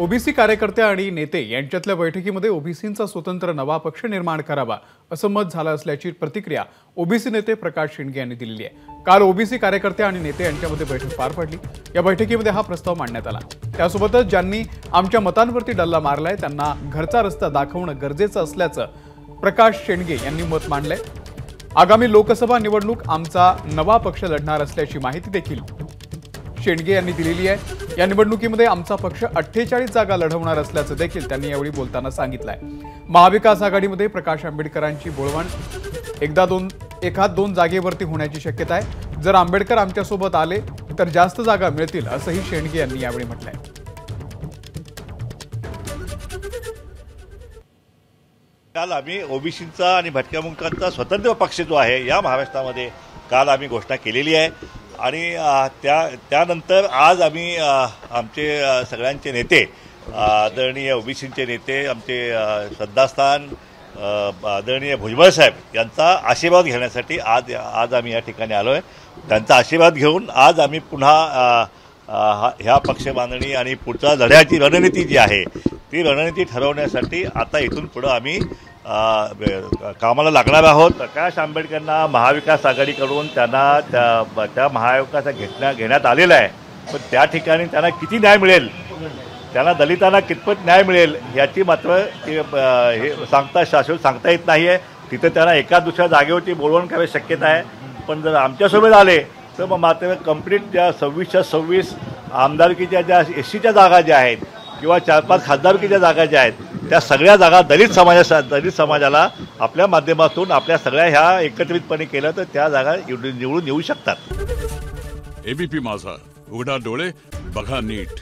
OBC कार्यकर्ते आणि नेते यांच्यातल्या बैठकीमध्ये ओबीसींचा स्वतंत्र नवा पक्ष निर्माण करावा असं मत झालं असल्याची प्रतिक्रिया ओबीसी नेते प्रकाश शेंडगे यांनी दिलेली आहे। काल ओबीसी कार्यकर्ते आणि नेते यांच्यामध्ये बैठक पार पडली। या बैठकीमध्ये हा प्रस्ताव मांडण्यात आला। त्यासोबतच ज्यांनी आमच्या मतांवरती डल्ला मारलाय त्यांना घरचा रस्ता दाखवणं गरजेचं असल्याचं प्रकाश शेंडगे यांनी मत मांडलंय। आगामी लोकसभा निवडणूक आमचा नवा पक्ष लढणार असल्याची माहिती देखील शेंडगे यांनी दिलेली आहे। या निवडणुकीमध्ये आमचा पक्ष 48 जागा लढवणार असल्याचं देखील त्यांनी यावेळी बोलताना सांगितलंय। महाविकास आघाडीमध्ये प्रकाश आंबेडकरांची बोलवण एखाद दोन जागेवरती होण्याची शक्यता आहे। जर आंबेडकर आमच्यासोबत आले तर जास्त जागा मिळतील असंही शेंडगे यांनी यावेळी म्हटलंय। काल आम्ही ओबीसींचा आणि भटक्या मुंकांचा स्वतंत्र पक्ष जो आहे या महाराष्ट्रामध्ये काल आम्ही घोषणा केलेली आहे। आणि त्यानंतर आज आम्ही आमचे सगळ्यांचे नेते आदरणीय ओबीसींचे नेते आमचे श्रद्धास्थान आदरणीय भुजबळ साहेब यांचा आशीर्वाद घेण्यासाठी आज आम्ही या ठिकाणी आलो आहे। त्यांचा आशीर्वाद घेऊन आज आम्ही पुन्हा ह्या पक्ष बांधणी आणि पुढच्या लढ्याची रणनीती जी आहे ती रणनीती ठरवण्यासाठी आता इथून पुढे आम्ही कामाला लागणार आहोत। प्रकाश आंबेडकरांना महाविकास आघाडीकडून त्यांना त्या महाविकास घेण्यात आलेला आहे, पण त्या ठिकाणी त्यांना किती न्याय मिळेल, त्यांना दलितांना कितपत न्याय मिळेल याची मात्र हे शाश्वत सांगता येत नाही आहे। तिथे त्यांना एका दुसऱ्या जागेवरती बोलवण करायची शक्यता आहे, पण जर आमच्यासोबत आले तर मग मात्र कंप्लीट ज्या 26च्या 26 आमदारकीच्या ज्या एससीच्या जागा ज्या आहेत किंवा 4-5 खासदारकीच्या जागा ज्या आहेत त्या सगळ्या जागा दलित समाजाला आपल्या माध्यमातून आपल्या सगळ्या ह्या एकत्रितपणे केलं तर त्या जागा निवडून येऊ शकतात। एबीपी माझा, उघडा डोळे बघा नीट।